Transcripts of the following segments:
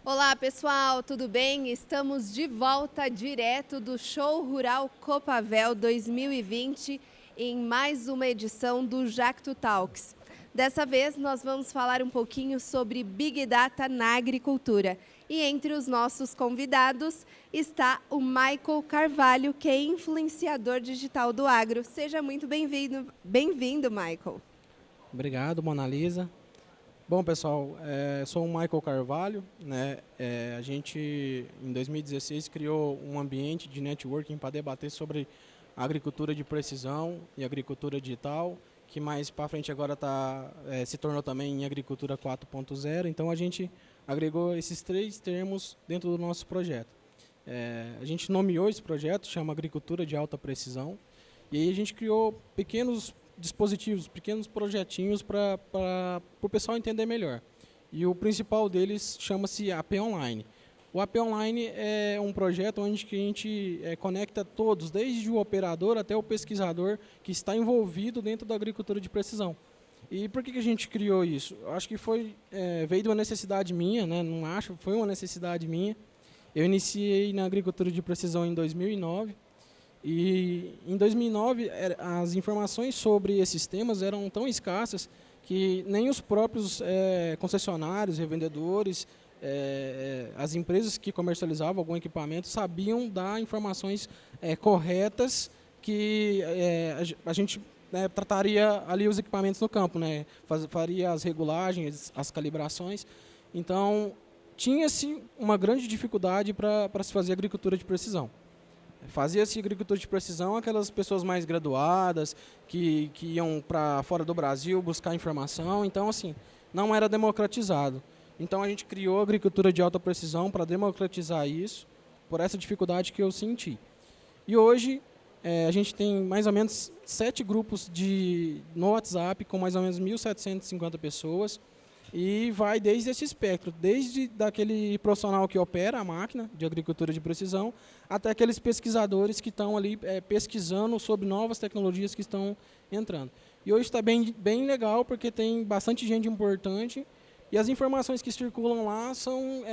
Olá pessoal, tudo bem? Estamos de volta direto do Show Rural Copavel 2020 em mais uma edição do Jacto Talks. Dessa vez nós vamos falar um pouquinho sobre Big Data na agricultura. E entre os nossos convidados está o Michael Carvalho, que é influenciador digital do agro. Seja muito bem-vindo, Michael. Obrigado, Mona Lisa. Bom, pessoal, sou o Michael Carvalho, né? A gente, em 2016, criou um ambiente de networking para debater sobre agricultura de precisão e agricultura digital, que mais para frente agora se tornou também em agricultura 4.0. Então, a gente agregou esses três termos dentro do nosso projeto. A gente nomeou esse projeto, chama Agricultura de Alta Precisão, e aí a gente criou pequenos dispositivos, pequenos projetinhos para o pessoal entender melhor. E o principal deles chama-se AP Online. O AP Online é um projeto onde que a gente conecta todos, desde o operador até o pesquisador que está envolvido dentro da agricultura de precisão. E por que a gente criou isso? Eu acho que veio de uma necessidade minha, né? Não acho, foi uma necessidade minha. Eu iniciei na agricultura de precisão em 2009. E em 2009, as informações sobre esses temas eram tão escassas que nem os próprios concessionários, revendedores, as empresas que comercializavam algum equipamento sabiam dar informações corretas que a gente trataria ali os equipamentos no campo, né? Faria as regulagens, as calibrações. Então, tinha-se uma grande dificuldade para se fazer agricultura de precisão. Fazia-se agricultura de precisão aquelas pessoas mais graduadas, que iam para fora do Brasil buscar informação. Então, assim, não era democratizado. Então, a gente criou a agricultura de alta precisão para democratizar isso, por essa dificuldade que eu senti. E hoje, a gente tem mais ou menos 7 grupos no WhatsApp, com mais ou menos 1.750 pessoas, e vai desde esse espectro, desde daquele profissional que opera a máquina de agricultura de precisão, até aqueles pesquisadores que estão ali pesquisando sobre novas tecnologias que estão entrando. E hoje está bem legal, porque tem bastante gente importante e as informações que circulam lá são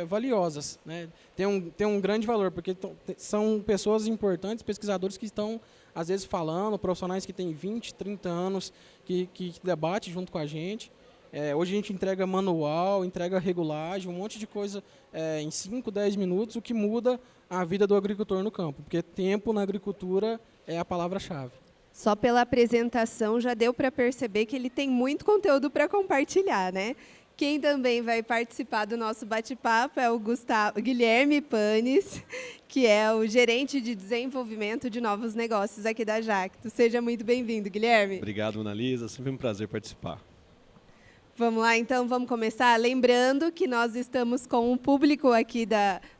valiosas, né? Tem um grande valor, porque são pessoas importantes, pesquisadores que estão, às vezes, falando, profissionais que têm 20, 30 anos, que debatem junto com a gente. Hoje a gente entrega manual, entrega regulagem, um monte de coisa em 5, 10 minutos, o que muda a vida do agricultor no campo, porque tempo na agricultura é a palavra-chave. Só pela apresentação já deu para perceber que ele tem muito conteúdo para compartilhar, né? Quem também vai participar do nosso bate-papo é o Guilherme Panes, que é o gerente de desenvolvimento de novos negócios aqui da Jacto. Seja muito bem-vindo, Guilherme. Obrigado, Mona Lisa. Sempre um prazer participar. Vamos lá, então, vamos começar. Lembrando que nós estamos com um público aqui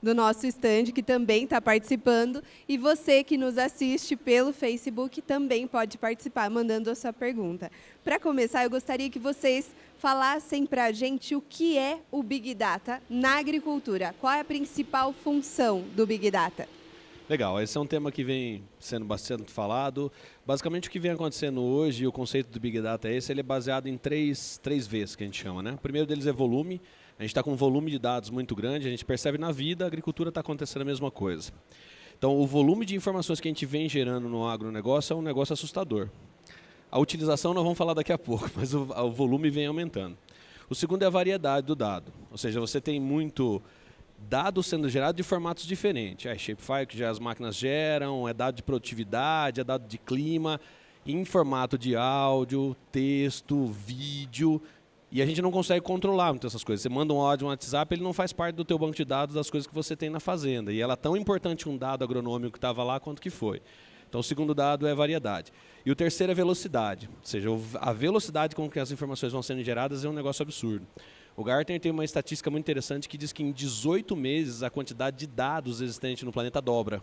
do nosso stand que também está participando. E você que nos assiste pelo Facebook também pode participar, mandando a sua pergunta. Para começar, eu gostaria que vocês falassem para a gente o que é o Big Data na agricultura. Qual é a principal função do Big Data? Legal, esse é um tema que vem sendo bastante falado. Basicamente, o que vem acontecendo hoje, o conceito do Big Data ele é baseado em três Vs, que a gente chama, né? O primeiro deles é volume. A gente está com um volume de dados muito grande, a gente percebe na vida, a agricultura está acontecendo a mesma coisa. Então, o volume de informações que a gente vem gerando no agronegócio é um negócio assustador. A utilização nós vamos falar daqui a pouco, mas o volume vem aumentando. O segundo é a variedade do dado, ou seja, você tem muito dados sendo gerados de formatos diferentes. É shapefile que já as máquinas geram, é dado de produtividade, é dado de clima, em formato de áudio, texto, vídeo. E a gente não consegue controlar muitas essas coisas. Você manda um áudio no WhatsApp, ele não faz parte do teu banco de dados das coisas que você tem na fazenda. E ela é tão importante um dado agronômico que estava lá quanto que foi. Então o segundo dado é variedade. E o terceiro é velocidade. Ou seja, a velocidade com que as informações vão sendo geradas é um negócio absurdo. O Gartner tem uma estatística muito interessante que diz que em 18 meses a quantidade de dados existentes no planeta dobra.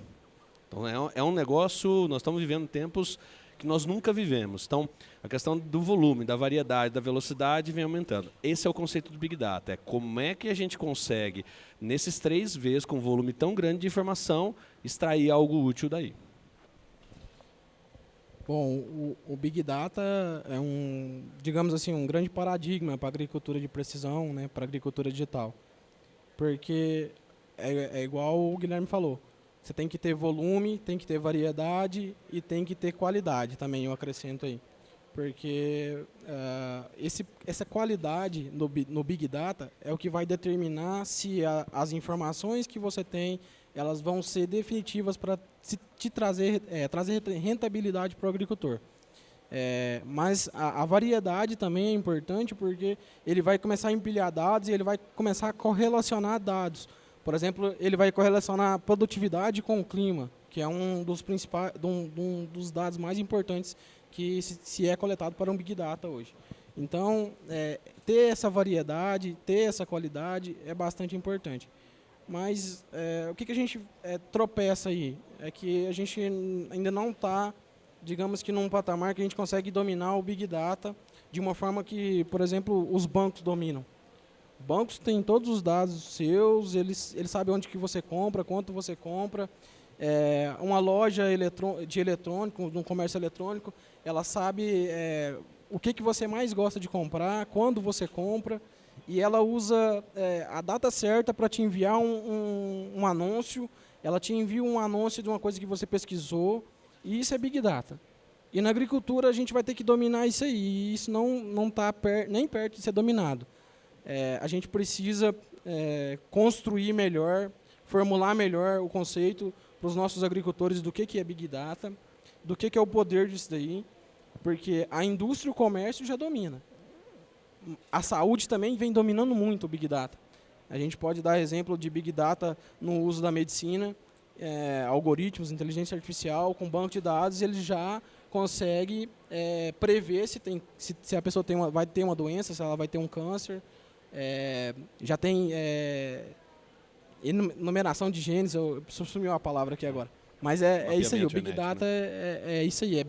Então é um negócio, nós estamos vivendo tempos que nós nunca vivemos. Então a questão do volume, da variedade, da velocidade vem aumentando. Esse é o conceito do Big Data, é como é que a gente consegue, nesses 3 Vs, com um volume tão grande de informação, extrair algo útil daí. Bom, o Big Data é digamos assim, um grande paradigma para a agricultura de precisão, né, para a agricultura digital. porque é igual o Guilherme falou. Você tem que ter volume, tem que ter variedade e tem que ter qualidade também, eu acrescento aí. Porque essa qualidade no Big Data é o que vai determinar se as informações que você tem, elas vão ser definitivas para te trazer rentabilidade para o agricultor. Mas a variedade também é importante porque ele vai começar a empilhar dados e ele vai começar a correlacionar dados. Por exemplo, ele vai correlacionar a produtividade com o clima, que é um dos principais, um dos dados mais importantes que se é coletado para um Big Data hoje. Então, ter essa variedade, ter essa qualidade é bastante importante. Mas o que a gente tropeça aí? É que a gente ainda não está, digamos que num patamar que a gente consegue dominar o Big Data de uma forma que, por exemplo, os bancos dominam. Bancos têm todos os dados seus, eles sabem onde que você compra, quanto você compra. Uma loja de eletrônico, no comércio eletrônico, ela sabe o que você mais gosta de comprar, quando você compra, e ela usa a data certa para te enviar um anúncio. Ela te envia um anúncio de uma coisa que você pesquisou, e isso é Big Data. E na agricultura a gente vai ter que dominar isso aí, e isso não está nem perto de ser dominado. A gente precisa construir melhor, formular melhor o conceito para os nossos agricultores do que é Big Data, do que é o poder disso daí, porque a indústria e o comércio já domina. A saúde também vem dominando muito o Big Data. A gente pode dar exemplo de Big Data no uso da medicina, algoritmos, inteligência artificial, com banco de dados, ele já consegue prever se a pessoa vai ter uma doença, se ela vai ter um câncer. Já tem numeração de genes, eu sumiu a palavra aqui agora. Mas é isso aí, o Big Data é isso aí,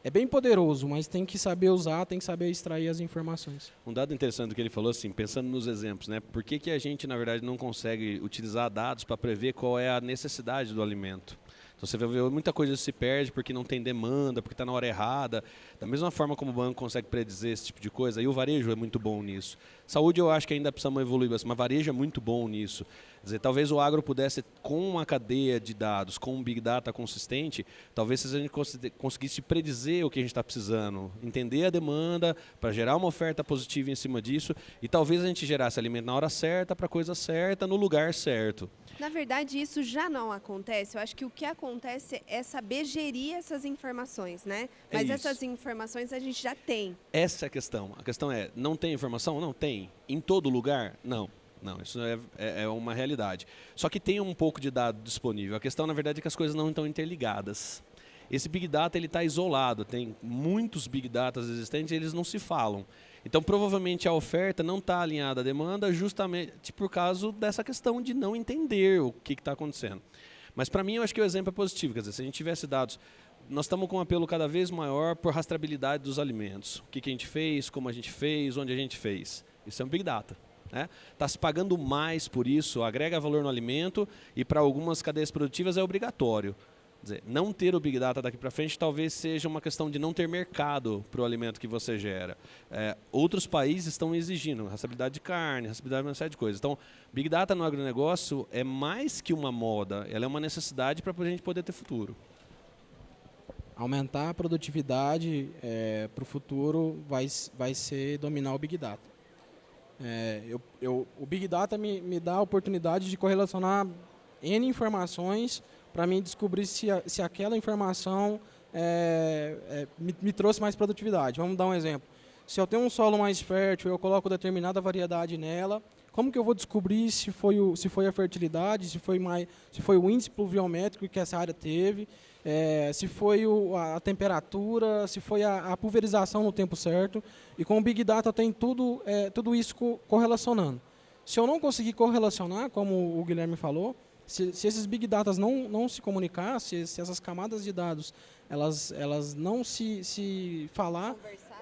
é bem poderoso, mas tem que saber usar, tem que saber extrair as informações. Um dado interessante do que ele falou, assim, pensando nos exemplos, né? Por que a gente, na verdade, não consegue utilizar dados para prever qual é a necessidade do alimento? Então você vai ver muita coisa se perde porque não tem demanda, porque está na hora errada. Da mesma forma como o banco consegue predizer esse tipo de coisa, e o varejo é muito bom nisso. Saúde eu acho que ainda precisamos evoluir, mas varejo é muito bom nisso. Quer dizer, talvez o agro pudesse, com uma cadeia de dados, com um Big Data consistente, talvez a gente conseguisse predizer o que a gente está precisando, entender a demanda, para gerar uma oferta positiva em cima disso, e talvez a gente gerasse alimento na hora certa, para a coisa certa, no lugar certo. Na verdade, isso já não acontece. Eu acho que o que acontece é saber gerir essas informações, né? Mas essas informações a gente já tem. Essa é a questão. A questão é, não tem informação? Não tem. Em todo lugar? Não. Não, isso é uma realidade. Só que tem um pouco de dado disponível. A questão, na verdade, é que as coisas não estão interligadas. Esse Big Data está isolado. Tem muitos Big Data existentes e eles não se falam. Então, provavelmente, a oferta não está alinhada à demanda justamente por causa dessa questão de não entender o que está acontecendo. Mas, para mim, eu acho que o exemplo é positivo. Quer dizer, se a gente tivesse dados... Nós estamos com um apelo cada vez maior por rastreabilidade dos alimentos. O que a gente fez, como a gente fez, onde a gente fez. Isso é um Big Data. Está se pagando mais por isso, agrega valor no alimento e para algumas cadeias produtivas é obrigatório. Quer dizer, não ter o Big Data daqui para frente talvez seja uma questão de não ter mercado para o alimento que você gera. Outros países estão exigindo rastreabilidade de carne, rastreabilidade de uma série de coisas. Então, Big Data no agronegócio é mais que uma moda, ela é uma necessidade para a gente poder ter futuro. Aumentar a produtividade para o futuro vai ser dominar o Big Data. O Big Data me dá a oportunidade de correlacionar N informações para mim descobrir se aquela informação me trouxe mais produtividade. Vamos dar um exemplo. Se eu tenho um solo mais fértil, eu coloco determinada variedade nela, como que eu vou descobrir se foi a fertilidade, se foi o índice pluviométrico que essa área teve, se foi a temperatura, se foi a pulverização no tempo certo? E com o Big Data tem tudo isso correlacionando. Se eu não conseguir correlacionar, como o Guilherme falou, se esses Big Data não se comunicar, se essas camadas de dados elas não se falar,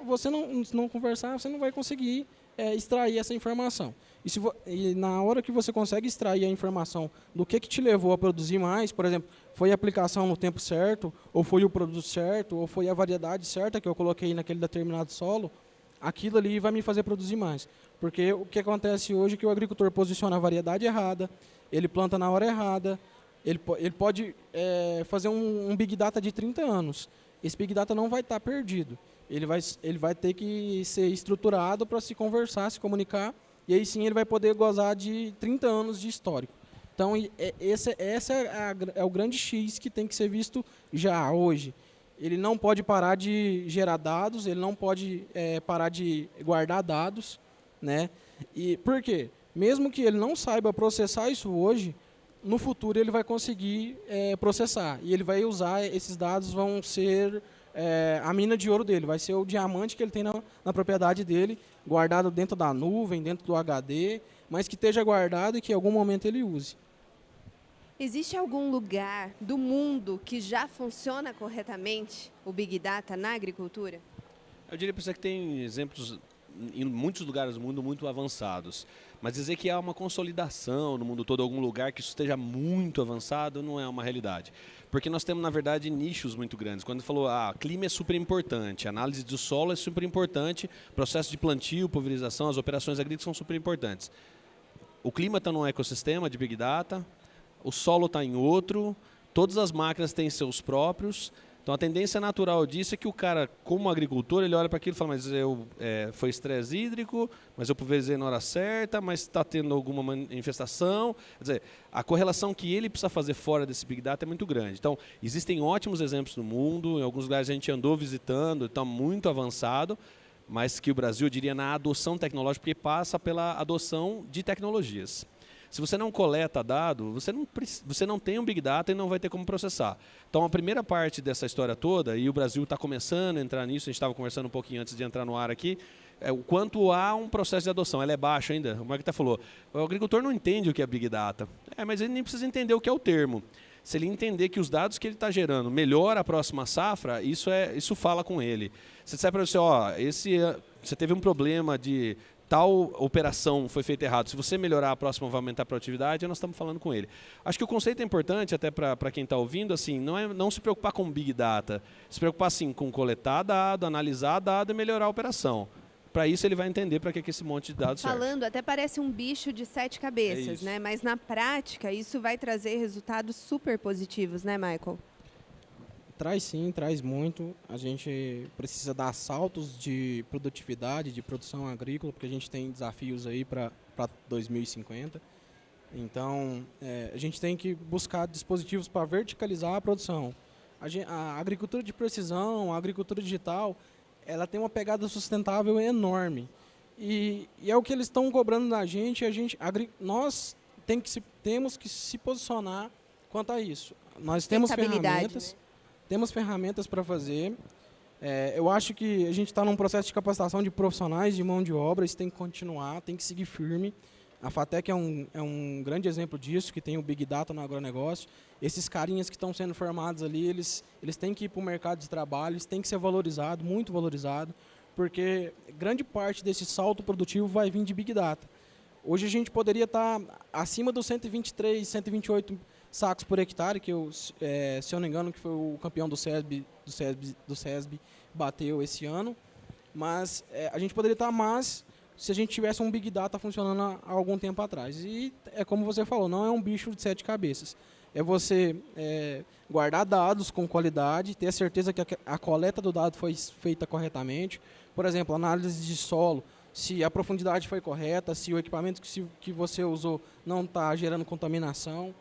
você não conversar, você não vai conseguir extrair essa informação. E na hora que você consegue extrair a informação do que te levou a produzir mais, por exemplo, foi a aplicação no tempo certo, ou foi o produto certo, ou foi a variedade certa que eu coloquei naquele determinado solo, aquilo ali vai me fazer produzir mais. Porque o que acontece hoje é que o agricultor posiciona a variedade errada, ele planta na hora errada, ele pode fazer um Big Data de 30 anos. Esse Big Data não vai estar perdido. Ele vai ter que ser estruturado para se conversar, se comunicar, e aí sim ele vai poder gozar de 30 anos de histórico. Então, esse é o grande X que tem que ser visto já, hoje. Ele não pode parar de gerar dados, ele não pode parar de guardar dados, né? E por quê? Mesmo que ele não saiba processar isso hoje, no futuro ele vai conseguir processar. E ele vai usar, esses dados vão ser a mina de ouro dele, vai ser o diamante que ele tem na propriedade dele, guardado dentro da nuvem, dentro do HD, mas que esteja guardado e que em algum momento ele use. Existe algum lugar do mundo que já funciona corretamente o Big Data na agricultura? Eu diria para você que tem exemplos em muitos lugares do mundo muito avançados. Mas dizer que há uma consolidação no mundo todo, algum lugar que isso esteja muito avançado, não é uma realidade. Porque nós temos, na verdade, nichos muito grandes. Quando falou, clima é super importante, análise do solo é super importante, processo de plantio, pulverização, as operações agrícolas são super importantes. O clima está num ecossistema de Big Data, o solo está em outro, todas as máquinas têm seus próprios. Então, a tendência natural disso é que o cara, como agricultor, ele olha para aquilo e fala, mas foi estresse hídrico, mas eu pulverizei na hora certa, mas está tendo alguma manifestação. Quer dizer, a correlação que ele precisa fazer fora desse Big Data é muito grande. Então, existem ótimos exemplos no mundo, em alguns lugares a gente andou visitando, está muito avançado, mas que o Brasil, eu diria, na adoção tecnológica, porque passa pela adoção de tecnologias. Se você não coleta dado, você não tem um Big Data e não vai ter como processar. Então, a primeira parte dessa história toda, e o Brasil está começando a entrar nisso, a gente estava conversando um pouquinho antes de entrar no ar aqui, o quanto há um processo de adoção. Ela é baixa ainda, o Marquita falou. O agricultor não entende o que é Big Data, mas ele nem precisa entender o que é o termo. Se ele entender que os dados que ele está gerando melhora a próxima safra, isso fala com ele. Você disser para você, você teve um problema de tal operação foi feita errado, se você melhorar a próxima vai aumentar a produtividade, nós estamos falando com ele. Acho que o conceito é importante até para quem está ouvindo, assim, não se preocupar com Big Data, se preocupar assim, com coletar dado, analisar dado e melhorar a operação. Para isso ele vai entender para que esse monte de dados serve. Falando, até parece um bicho de 7 cabeças, né? Mas na prática isso vai trazer resultados super positivos, né, Michael? Traz sim, traz muito. A gente precisa dar saltos de produtividade, de produção agrícola, porque a gente tem desafios aí para 2050. Então, a gente tem que buscar dispositivos para verticalizar a produção. A agricultura de precisão, a agricultura digital, ela tem uma pegada sustentável enorme. E é o que eles estão cobrando da gente. Nós temos que se posicionar quanto a isso. Nós temos ferramentas. Né? Temos ferramentas para fazer. Eu acho que a gente está num processo de capacitação de profissionais de mão de obra, isso tem que continuar, tem que seguir firme. A FATEC é um grande exemplo disso, que tem o Big Data no agronegócio. Esses carinhas que estão sendo formados ali, eles têm que ir para o mercado de trabalho, eles têm que ser valorizados, muito valorizados, porque grande parte desse salto produtivo vai vir de Big Data. Hoje a gente poderia estar acima dos 123, 128 sacos por hectare, que se eu não me engano, que foi o campeão do SESB bateu esse ano. Mas a gente poderia estar mais se a gente tivesse um Big Data funcionando há algum tempo atrás. E é como você falou, não é um bicho de 7 cabeças. É você guardar dados com qualidade, ter a certeza que a coleta do dado foi feita corretamente. Por exemplo, análise de solo, se a profundidade foi correta, se o equipamento que você usou não está gerando contaminação.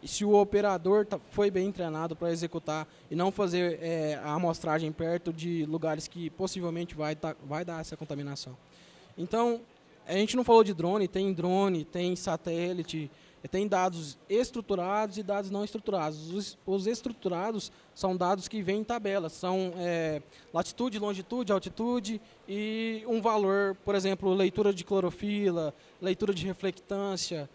E se o operador foi bem treinado para executar e não fazer a amostragem perto de lugares que possivelmente vai dar essa contaminação. Então, a gente não falou de drone, tem satélite, tem dados estruturados e dados não estruturados. Os estruturados são dados que vêm em tabelas, são latitude, longitude, altitude e um valor, por exemplo, leitura de clorofila, leitura de reflectância,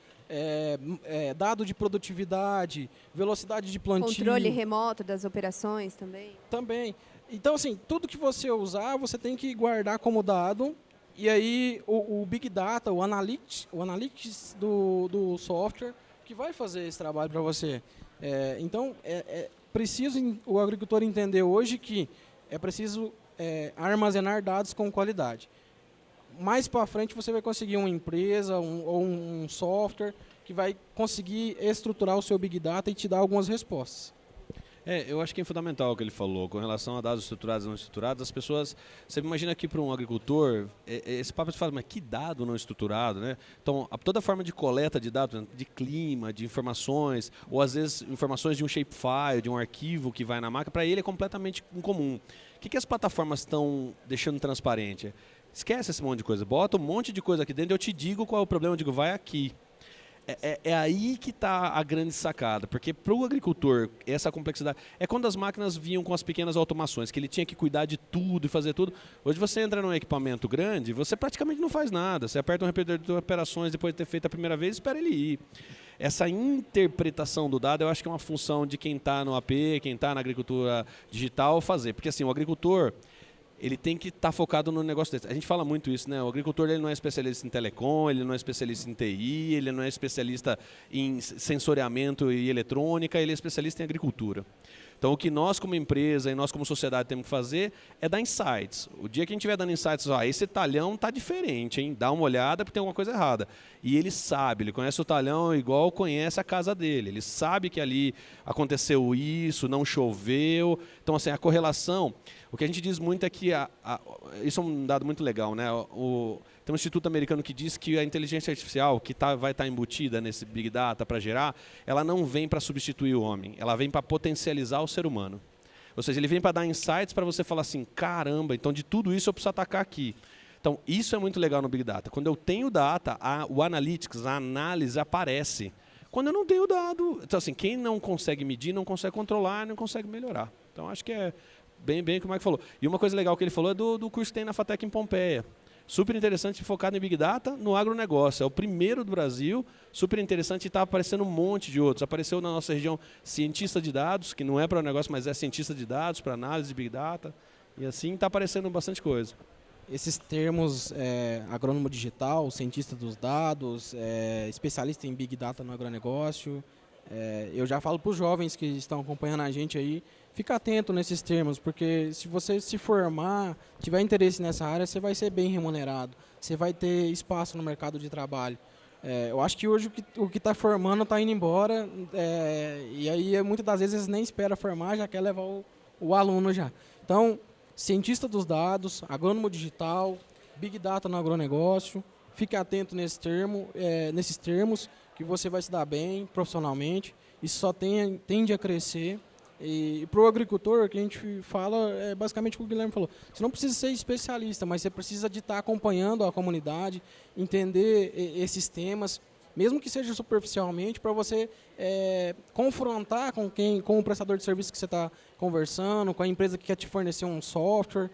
dado de produtividade, velocidade de plantio. Controle remoto das operações também? Também. Então, assim, tudo que você usar, você tem que guardar como dado. E aí, o Big Data, o Analytics do software, que vai fazer esse trabalho para você. Então, preciso o agricultor entender hoje que é preciso armazenar dados com qualidade. Mais para frente você vai conseguir uma empresa ou um software que vai conseguir estruturar o seu Big Data e te dar algumas respostas. Eu acho que é fundamental o que ele falou, com relação a dados estruturados e não estruturados. As pessoas, você imagina que para um agricultor, esse papo se fala, mas que dado não estruturado, né? Então, toda forma de coleta de dados, de clima, de informações, ou às vezes informações de um shapefile, de um arquivo que vai na máquina, para ele é completamente incomum. O que as plataformas estão deixando transparente? Esquece esse monte de coisa, bota um monte de coisa aqui dentro e eu te digo qual é o problema, eu digo, vai aqui. É aí que está a grande sacada, porque para o agricultor, essa complexidade... É quando as máquinas vinham com as pequenas automações, que ele tinha que cuidar de tudo e fazer tudo. Hoje você entra num equipamento grande, você praticamente não faz nada. Você aperta um repetidor de operações depois de ter feito a primeira vez e espera ele ir. Essa interpretação do dado, eu acho que é uma função de quem está no AP, quem está na agricultura digital, fazer. Porque assim, o agricultor... ele tem que estar focado no negócio desse. A gente fala muito isso, né? O agricultor ele não é especialista em telecom, ele não é especialista em TI, ele não é especialista em sensoriamento e eletrônica, ele é especialista em agricultura. Então, o que nós como empresa e nós como sociedade temos que fazer é dar insights. O dia que a gente estiver dando insights, esse talhão está diferente, hein? Dá uma olhada porque tem alguma coisa errada. E ele sabe, ele conhece o talhão igual conhece a casa dele. Ele sabe que ali aconteceu isso, não choveu. Então, assim, a correlação... O que a gente diz muito é que... isso é um dado muito legal, né? Tem um instituto americano que diz que a inteligência artificial, que vai estar embutida nesse Big Data para gerar, ela não vem para substituir o homem, ela vem para potencializar o ser humano. Ou seja, ele vem para dar insights para você falar assim, caramba, então de tudo isso eu preciso atacar aqui. Então, isso é muito legal no Big Data. Quando eu tenho data, o analytics, a análise aparece. Quando eu não tenho dado... Então, assim, quem não consegue medir, não consegue controlar, não consegue melhorar. Então, acho que é bem o que o Mike falou. E uma coisa legal que ele falou é do curso que tem na FATEC em Pompeia. Super interessante, focado em Big Data no agronegócio. É o primeiro do Brasil, super interessante, e está aparecendo um monte de outros. Apareceu na nossa região cientista de dados, que não é para o negócio, mas é cientista de dados, para análise de Big Data. E assim está aparecendo bastante coisa. Esses termos, agrônomo digital, cientista dos dados, especialista em Big Data no agronegócio, eu já falo para os jovens que estão acompanhando a gente aí, fica atento nesses termos, porque se você se formar, tiver interesse nessa área, você vai ser bem remunerado, você vai ter espaço no mercado de trabalho. Eu acho que hoje o que está formando está indo embora, e aí muitas das vezes nem espera formar, já quer levar o aluno já. Então, cientista dos dados, agrônomo digital, Big Data no agronegócio, fique atento nesses termos, que você vai se dar bem profissionalmente, isso só tende a crescer. E para o agricultor, o que a gente fala é basicamente o que o Guilherme falou. Você não precisa ser especialista, mas você precisa de estar acompanhando a comunidade, entender esses temas, mesmo que seja superficialmente, para você confrontar com o prestador de serviço que você está conversando, com a empresa que quer te fornecer um software,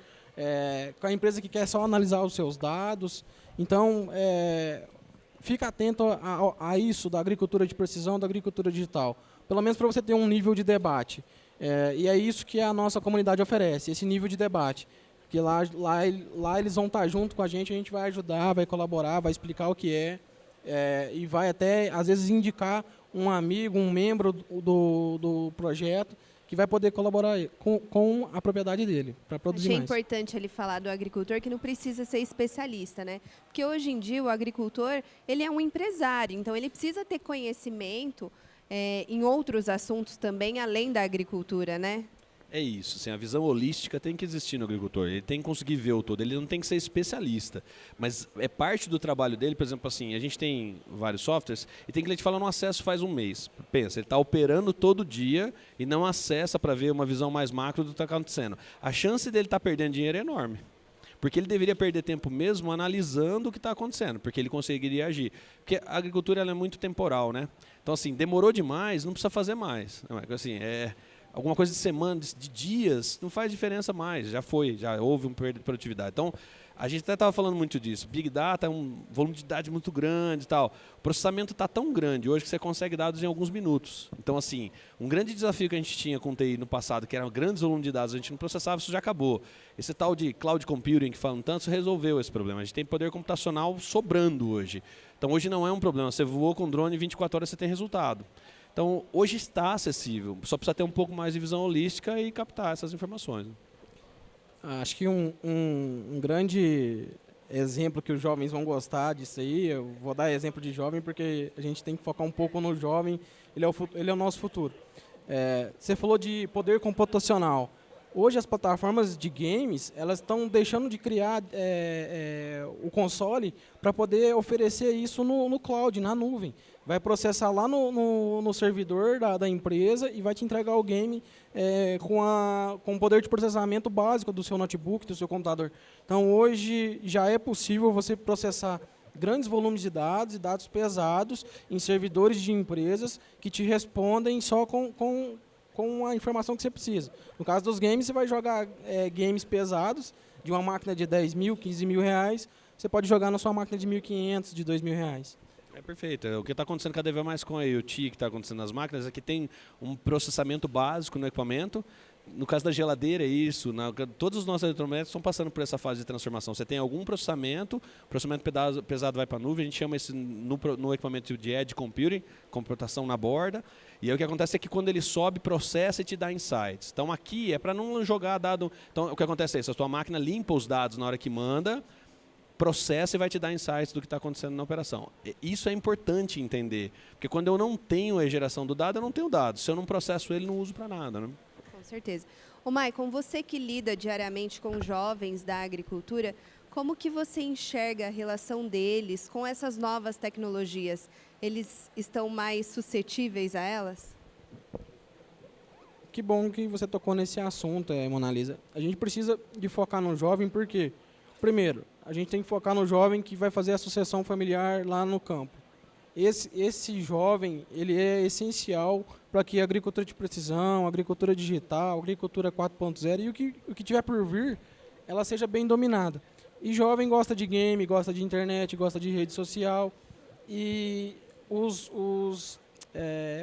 com a empresa que quer só analisar os seus dados. Então, fica atento a isso da agricultura de precisão, da agricultura digital. Pelo menos para você ter um nível de debate. E é isso que a nossa comunidade oferece, esse nível de debate. Porque lá eles vão estar junto com a gente vai ajudar, vai colaborar, vai explicar o que e vai até, às vezes, indicar um amigo, um membro do projeto, que vai poder colaborar com a propriedade dele, para produzir mais. Achei importante ele falar do agricultor que não precisa ser especialista, né? Porque hoje em dia o agricultor, ele é um empresário, então ele precisa ter conhecimento em outros assuntos também, além da agricultura, né? É isso, assim, a visão holística tem que existir no agricultor, ele tem que conseguir ver o todo, ele não tem que ser especialista, mas é parte do trabalho dele. Por exemplo, assim, a gente tem vários softwares e tem cliente falando no acesso faz um mês. Pensa, ele está operando todo dia e não acessa para ver uma visão mais macro do que está acontecendo. A chance dele estar perdendo dinheiro é enorme, porque ele deveria perder tempo mesmo analisando o que está acontecendo, porque ele conseguiria agir. Porque a agricultura ela é muito temporal, né? Então, assim, demorou demais, não precisa fazer mais. Assim, alguma coisa de semanas, de dias, não faz diferença mais. Já houve um perda de produtividade. Então, a gente até estava falando muito disso. Big Data é um volume de dados muito grande e tal. O processamento está tão grande hoje que você consegue dados em alguns minutos. Então, assim, um grande desafio que a gente tinha com o TI no passado, que era um grande volume de dados, a gente não processava, isso já acabou. Esse tal de cloud computing que falam tanto, resolveu esse problema. A gente tem poder computacional sobrando hoje. Então, hoje não é um problema. Você voou com drone, em 24 horas você tem resultado. Então, hoje está acessível. Só precisa ter um pouco mais de visão holística e captar essas informações. Acho que um grande exemplo que os jovens vão gostar disso aí, eu vou dar exemplo de jovem porque a gente tem que focar um pouco no jovem, ele é o nosso futuro. Você falou de poder computacional. Hoje as plataformas de games, elas estão deixando de criar o console para poder oferecer isso no cloud, na nuvem. Vai processar lá no servidor da empresa e vai te entregar o game com o poder de processamento básico do seu notebook, do seu computador. Então hoje já é possível você processar grandes volumes de dados e dados pesados em servidores de empresas que te respondem só com a informação que você precisa. No caso dos games, você vai jogar games pesados de uma máquina de 10 mil, 15 mil reais, você pode jogar na sua máquina de 1.500, de 2 mil reais. Perfeito. O que está acontecendo cada vez mais com a IoT, que está acontecendo nas máquinas, é que tem um processamento básico no equipamento. No caso da geladeira, é isso. Todos os nossos eletrodomésticos estão passando por essa fase de transformação. Você tem algum processamento, o processamento pesado vai para a nuvem, a gente chama isso no equipamento de edge computing, computação na borda. E aí o que acontece é que quando ele sobe, processa e te dá insights. Então aqui é para não jogar dado... Então o que acontece é isso, a sua máquina limpa os dados na hora que manda, processa e vai te dar insights do que está acontecendo na operação. Isso é importante entender, porque quando eu não tenho a geração do dado, eu não tenho dado. Se eu não processo ele, não uso para nada, né? Com certeza. Ô, Maicon, você que lida diariamente com jovens da agricultura, como que você enxerga a relação deles com essas novas tecnologias? Eles estão mais suscetíveis a elas? Que bom que você tocou nesse assunto, Mona Lisa. A gente precisa de focar no jovem porque, primeiro, a gente tem que focar no jovem que vai fazer a sucessão familiar lá no campo. Esse jovem, ele é essencial para que a agricultura de precisão, a agricultura digital, a agricultura 4.0 e o que tiver por vir, ela seja bem dominada. E jovem gosta de game, gosta de internet, gosta de rede social. E os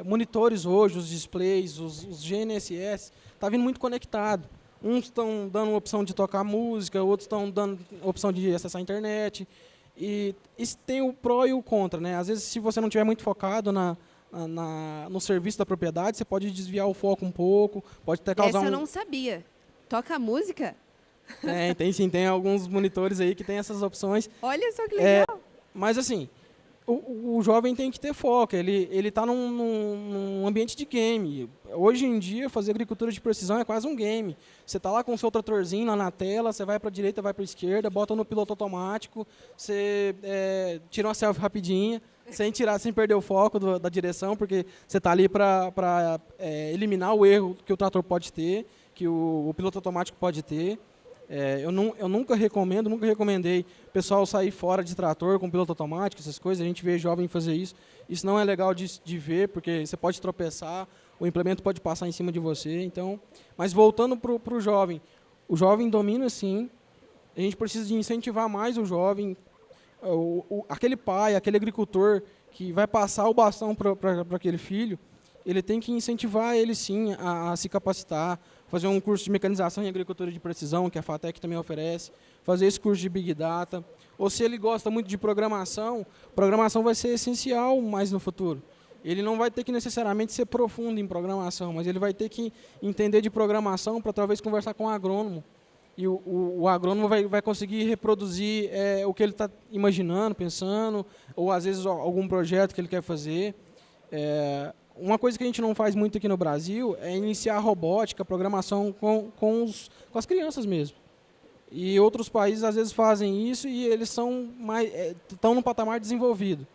monitores hoje, os displays, os GNSS, está vindo muito conectado. Uns estão dando opção de tocar música, outros estão dando opção de acessar a internet. E isso tem o pró e o contra, né? Às vezes, se você não estiver muito focado no serviço da propriedade, você pode desviar o foco um pouco, pode até causar Essa eu não sabia. Toca música? Tem sim, tem alguns monitores aí que tem essas opções. Olha só que legal. Mas assim, o jovem tem que ter foco, ele está num ambiente de game. Hoje em dia, fazer agricultura de precisão é quase um game. Você está lá com o seu tratorzinho lá na tela, você vai para a direita, vai para a esquerda, bota no piloto automático, você tira uma selfie rapidinha, sem perder o foco da direção, porque você está ali para eliminar o erro que o trator pode ter, que o piloto automático pode ter. Eu nunca recomendei o pessoal sair fora de trator com piloto automático, essas coisas. A gente vê jovem fazer isso. Isso não é legal de ver, porque você pode tropeçar, o implemento pode passar em cima de você. Então, mas voltando para o jovem domina sim. A gente precisa de incentivar mais o jovem, aquele pai, aquele agricultor que vai passar o bastão para aquele filho. Ele tem que incentivar ele sim a se capacitar, fazer um curso de mecanização em agricultura de precisão, que a FATEC também oferece, fazer esse curso de Big Data. Ou se ele gosta muito de programação vai ser essencial mais no futuro. Ele não vai ter que necessariamente ser profundo em programação, mas ele vai ter que entender de programação para talvez conversar com o agrônomo. E o agrônomo vai conseguir reproduzir o que ele está imaginando, pensando, ou às vezes algum projeto que ele quer fazer. Uma coisa que a gente não faz muito aqui no Brasil é iniciar a robótica, programação com as crianças mesmo. E outros países às vezes fazem isso e eles estão num patamar desenvolvido.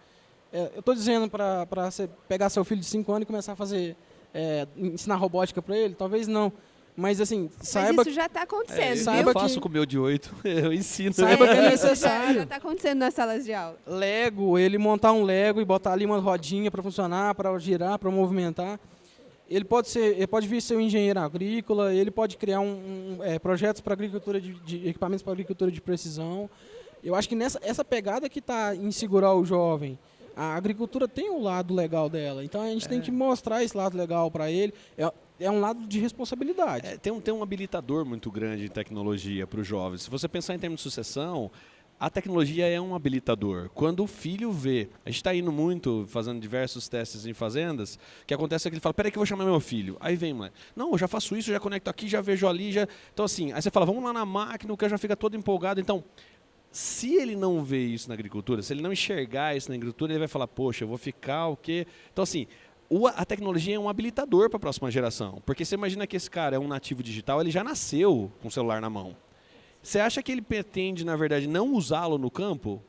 Eu estou dizendo para você pegar seu filho de 5 anos e começar a ensinar robótica para ele? Talvez não. Mas assim, saiba... Mas isso já está acontecendo, eu faço com o meu de 8, eu ensino. Saiba que é necessário. Já está acontecendo nas salas de aula. Lego, ele montar um Lego e botar ali uma rodinha para funcionar, para girar, para movimentar. Ele pode vir ser um engenheiro agrícola, ele pode criar projetos para agricultura de equipamentos para agricultura de precisão. Eu acho que essa pegada que está em segurar o jovem, a agricultura tem um lado legal dela. Então a gente tem que mostrar esse lado legal para ele. É um lado de responsabilidade. Tem um habilitador muito grande em tecnologia para os jovens. Se você pensar em termos de sucessão, a tecnologia é um habilitador. Quando o filho vê, a gente está indo muito, fazendo diversos testes em fazendas, o que acontece é que ele fala, peraí que eu vou chamar meu filho. Aí vem, mãe, não, eu já faço isso, já conecto aqui, já vejo ali, já... Então assim, aí você fala, vamos lá na máquina, o cara já fica todo empolgado. Então, se ele não vê isso na agricultura, se ele não enxergar isso na agricultura, ele vai falar, poxa, eu vou ficar o quê? Então assim, a tecnologia é um habilitador para a próxima geração. Porque você imagina que esse cara é um nativo digital, ele já nasceu com o celular na mão. Você acha que ele pretende, na verdade, não usá-lo no campo?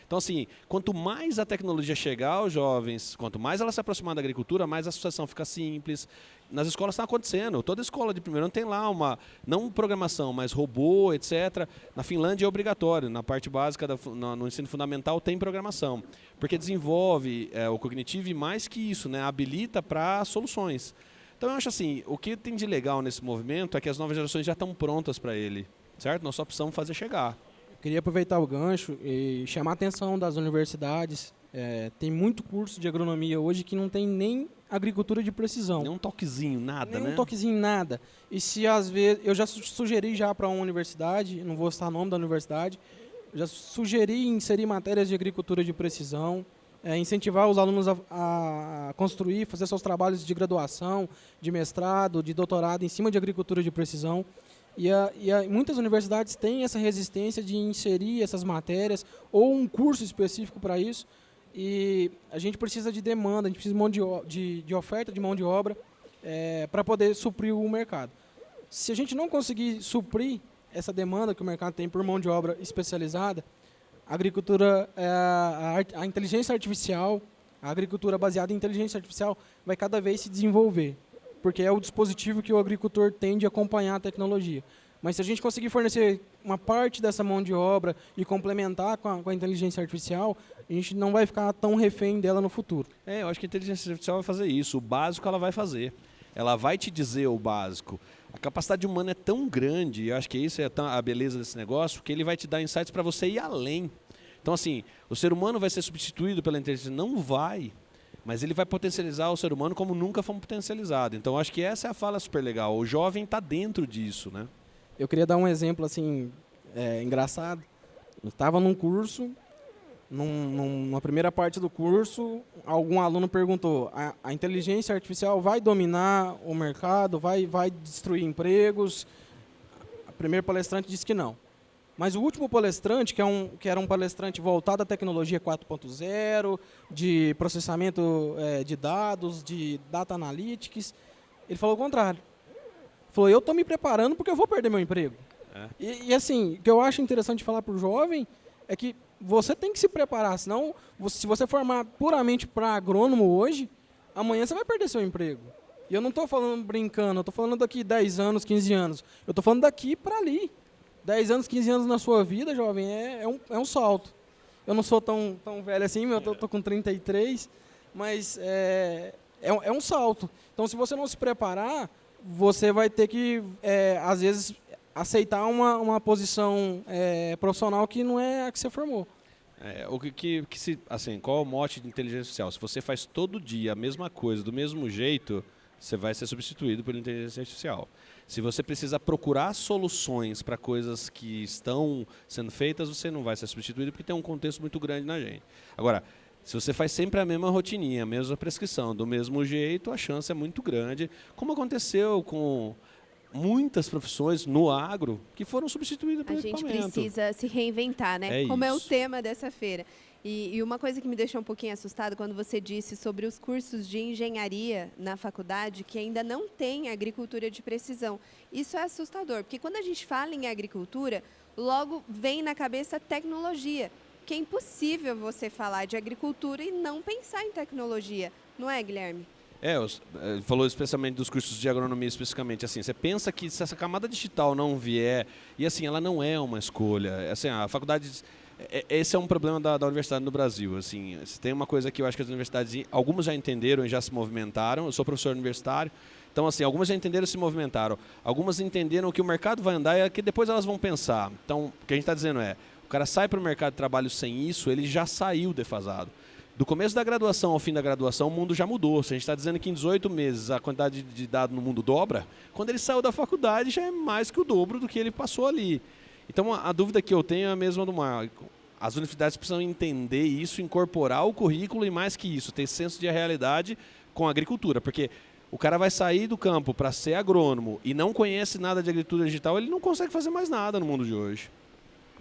Então, assim, quanto mais a tecnologia chegar aos jovens, quanto mais ela se aproximar da agricultura, mais a associação fica simples. Nas escolas está acontecendo. Toda escola de primeiro ano tem lá não programação, mas robô, etc. Na Finlândia é obrigatório. Na parte básica, no ensino fundamental, tem programação. Porque desenvolve o cognitivo e, mais que isso, né, habilita para soluções. Então, eu acho assim, o que tem de legal nesse movimento é que as novas gerações já estão prontas para ele. Certo? Nós só precisamos fazer chegar. Queria aproveitar o gancho e chamar a atenção das universidades. Tem muito curso de agronomia hoje que não tem nem agricultura de precisão. Nem um toquezinho, nada, nem né? um toquezinho, nada. E se às vezes... Eu já sugeri já para uma universidade, não vou citar o nome da universidade, já sugeri inserir matérias de agricultura de precisão, incentivar os alunos a construir, fazer seus trabalhos de graduação, de mestrado, de doutorado em cima de agricultura de precisão. E muitas universidades têm essa resistência de inserir essas matérias ou um curso específico para isso. E a gente precisa de demanda, a gente precisa de oferta de mão de obra para poder suprir o mercado. Se a gente não conseguir suprir essa demanda que o mercado tem por mão de obra especializada, a agricultura, a inteligência artificial, a agricultura baseada em inteligência artificial vai cada vez se desenvolver, porque é o dispositivo que o agricultor tem de acompanhar a tecnologia. Mas se a gente conseguir fornecer uma parte dessa mão de obra e complementar com a inteligência artificial, a gente não vai ficar tão refém dela no futuro. Eu acho que a inteligência artificial vai fazer isso. O básico ela vai fazer. Ela vai te dizer o básico. A capacidade humana é tão grande, eu acho que isso é a beleza desse negócio, que ele vai te dar insights para você ir além. Então, assim, o ser humano vai ser substituído pela inteligência? Não vai. Mas ele vai potencializar o ser humano como nunca fomos potencializados. Então, acho que essa é a fala super legal. O jovem está dentro disso, né? Eu queria dar um exemplo assim engraçado. Eu estava num curso, numa primeira parte do curso, algum aluno perguntou: a inteligência artificial vai dominar o mercado, vai destruir empregos? O primeiro palestrante disse que não. Mas o último palestrante, que era um palestrante voltado à tecnologia 4.0, de processamento de dados, de data analytics, ele falou o contrário. Falou, eu estou me preparando porque eu vou perder meu emprego. E assim, o que eu acho interessante falar para o jovem é que você tem que se preparar, senão, se você formar puramente para agrônomo hoje, amanhã você vai perder seu emprego. E eu não estou falando brincando, eu estou falando daqui 10 anos, 15 anos. Eu estou falando daqui para ali. 10 anos, 15 anos na sua vida, jovem, é um salto. Eu não sou tão velho assim, eu estou com 33, mas é um salto. Então, se você não se preparar, você vai ter que, às vezes, aceitar uma posição profissional que não é a que você formou. Qual é o mote de inteligência artificial? Se você faz todo dia a mesma coisa, do mesmo jeito, você vai ser substituído por inteligência artificial. Se você precisa procurar soluções para coisas que estão sendo feitas, você não vai ser substituído porque tem um contexto muito grande na gente. Agora, se você faz sempre a mesma rotininha, a mesma prescrição, do mesmo jeito, a chance é muito grande, como aconteceu com muitas profissões no agro que foram substituídas por equipamento. A gente precisa se reinventar, né? Como é o tema dessa feira. E uma coisa que me deixou um pouquinho assustada quando você disse sobre os cursos de engenharia na faculdade que ainda não tem agricultura de precisão. Isso é assustador, porque quando a gente fala em agricultura, logo vem na cabeça tecnologia, que é impossível você falar de agricultura e não pensar em tecnologia. Não é, Guilherme? Falou especialmente dos cursos de agronomia especificamente. Assim, você pensa que se essa camada digital não vier, e assim, ela não é uma escolha. Assim, a faculdade... Esse é um problema da universidade no Brasil. Assim, tem uma coisa que eu acho que as universidades, algumas já entenderam e já se movimentaram. Eu sou professor universitário, então assim, algumas já entenderam e se movimentaram. Algumas entenderam que o mercado vai andar e que depois elas vão pensar. Então, o que a gente está dizendo o cara sai para o mercado de trabalho sem isso, ele já saiu defasado. Do começo da graduação ao fim da graduação, o mundo já mudou. Se a gente está dizendo que em 18 meses a quantidade de dados no mundo dobra, quando ele saiu da faculdade já é mais que o dobro do que ele passou ali. Então, a dúvida que eu tenho é a mesma do Marco. As universidades precisam entender isso, incorporar o currículo e, mais que isso, ter senso de realidade com a agricultura. Porque o cara vai sair do campo para ser agrônomo e não conhece nada de agricultura digital, ele não consegue fazer mais nada no mundo de hoje.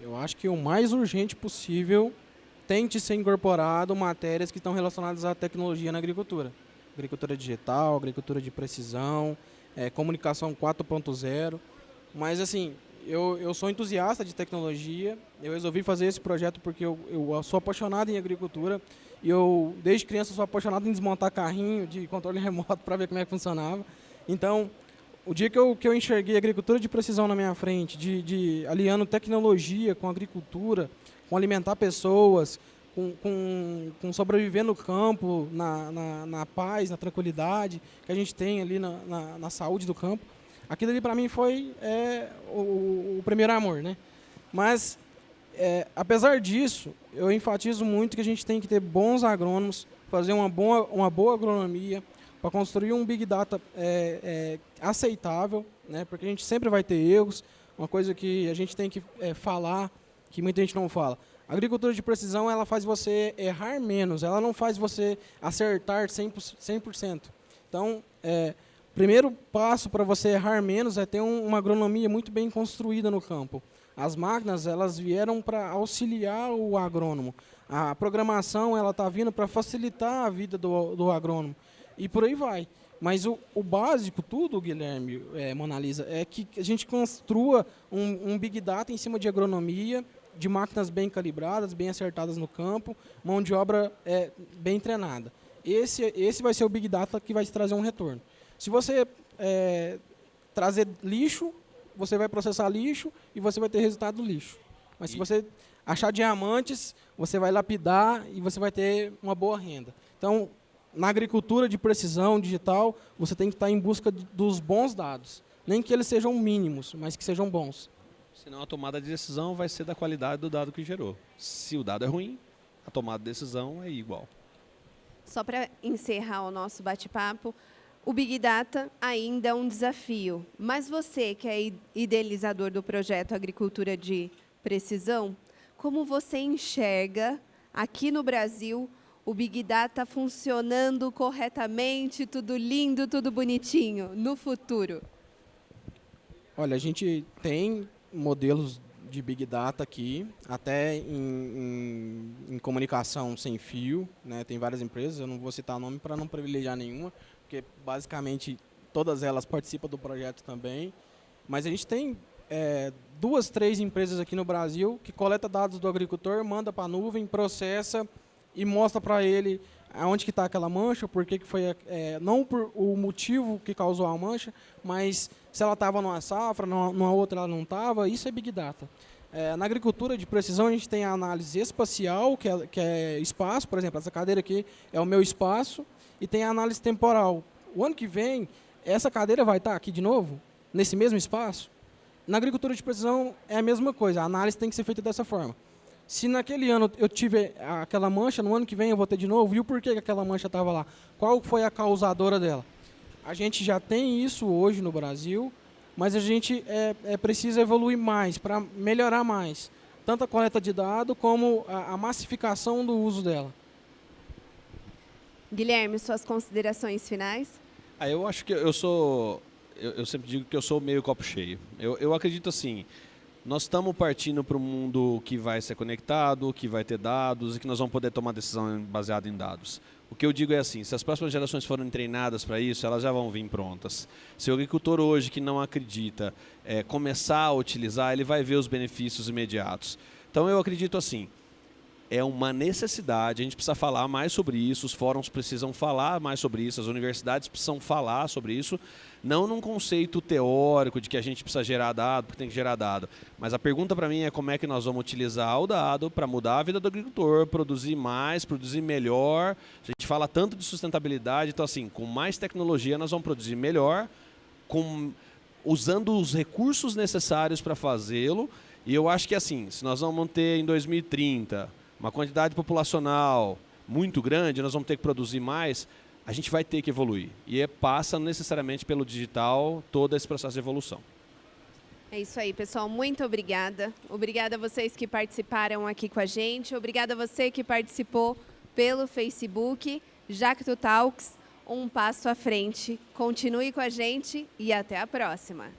Eu acho que o mais urgente possível tem que ser incorporado matérias que estão relacionadas à tecnologia na agricultura. Agricultura digital, agricultura de precisão, comunicação 4.0. Mas, assim, eu sou entusiasta de tecnologia. Eu resolvi fazer esse projeto porque eu sou apaixonado em agricultura. E eu, desde criança, sou apaixonado em desmontar carrinho de controle remoto para ver como é que funcionava. Então, o dia que eu enxerguei agricultura de precisão na minha frente, de aliando tecnologia com agricultura, com alimentar pessoas, com sobreviver no campo, na paz, na tranquilidade que a gente tem ali na saúde do campo, aquilo ali para mim foi o primeiro amor, né? Mas, apesar disso, eu enfatizo muito que a gente tem que ter bons agrônomos, fazer uma boa agronomia, para construir um Big Data aceitável, né? Porque a gente sempre vai ter erros. Uma coisa que a gente tem que falar, que muita gente não fala. A agricultura de precisão, ela faz você errar menos, ela não faz você acertar 100%. Então, primeiro passo para você errar menos é ter uma agronomia muito bem construída no campo. As máquinas, elas vieram para auxiliar o agrônomo. A programação, ela está vindo para facilitar a vida do agrônomo. E por aí vai. Mas o básico, tudo, Guilherme, Mona Lisa, é que a gente construa um Big Data em cima de agronomia, de máquinas bem calibradas, bem acertadas no campo, mão de obra bem treinada. Esse vai ser o Big Data que vai te trazer um retorno. Se você trazer lixo, você vai processar lixo e você vai ter resultado do lixo. Mas se você achar diamantes, você vai lapidar e você vai ter uma boa renda. Então, na agricultura de precisão digital, você tem que estar em busca dos bons dados. Nem que eles sejam mínimos, mas que sejam bons. Senão a tomada de decisão vai ser da qualidade do dado que gerou. Se o dado é ruim, a tomada de decisão é igual. Só para encerrar o nosso bate-papo, o Big Data ainda é um desafio. Mas você, que é idealizador do projeto Agricultura de Precisão, como você enxerga aqui no Brasil o Big Data funcionando corretamente, tudo lindo, tudo bonitinho, no futuro? Olha, a gente tem modelos de Big Data aqui, até em comunicação sem fio, né? Tem várias empresas, eu não vou citar nome para não privilegiar nenhuma, porque basicamente todas elas participam do projeto também. Mas a gente tem 2, 3 empresas aqui no Brasil que coleta dados do agricultor, manda para a nuvem, processa e mostra para ele aonde que está aquela mancha, por que foi, não por o motivo que causou a mancha, mas se ela estava numa safra, numa outra ela não estava. Isso é Big Data. Na agricultura de precisão, a gente tem a análise espacial, que é espaço, por exemplo, essa cadeira aqui é o meu espaço, e tem a análise temporal. O ano que vem, essa cadeira vai estar aqui de novo, nesse mesmo espaço. Na agricultura de precisão é a mesma coisa, a análise tem que ser feita dessa forma. Se naquele ano eu tive aquela mancha, no ano que vem eu vou ter de novo, e o porquê que aquela mancha estava lá? Qual foi a causadora dela? A gente já tem isso hoje no Brasil, mas a gente precisa evoluir mais, para melhorar mais, tanto a coleta de dados como a massificação do uso dela. Guilherme, suas considerações finais? Eu acho que eu sempre digo que eu sou meio copo cheio. Eu acredito assim, nós estamos partindo para um mundo que vai ser conectado, que vai ter dados e que nós vamos poder tomar decisão baseada em dados. O que eu digo é assim, se as próximas gerações forem treinadas para isso, elas já vão vir prontas. Se o agricultor hoje que não acredita começar a utilizar, ele vai ver os benefícios imediatos. Então eu acredito assim, é uma necessidade, a gente precisa falar mais sobre isso, os fóruns precisam falar mais sobre isso, as universidades precisam falar sobre isso, não num conceito teórico de que a gente precisa gerar dado, porque tem que gerar dado. Mas a pergunta para mim é como é que nós vamos utilizar o dado para mudar a vida do agricultor, produzir mais, produzir melhor. A gente fala tanto de sustentabilidade, então assim, com mais tecnologia nós vamos produzir melhor, usando os recursos necessários para fazê-lo. E eu acho que assim, se nós vamos ter em 2030 uma quantidade populacional muito grande, nós vamos ter que produzir mais, a gente vai ter que evoluir. E passa necessariamente pelo digital todo esse processo de evolução. É isso aí, pessoal. Muito obrigada. Obrigada a vocês que participaram aqui com a gente. Obrigada a você que participou pelo Facebook. Jacto Talks, um passo à frente. Continue com a gente e até a próxima.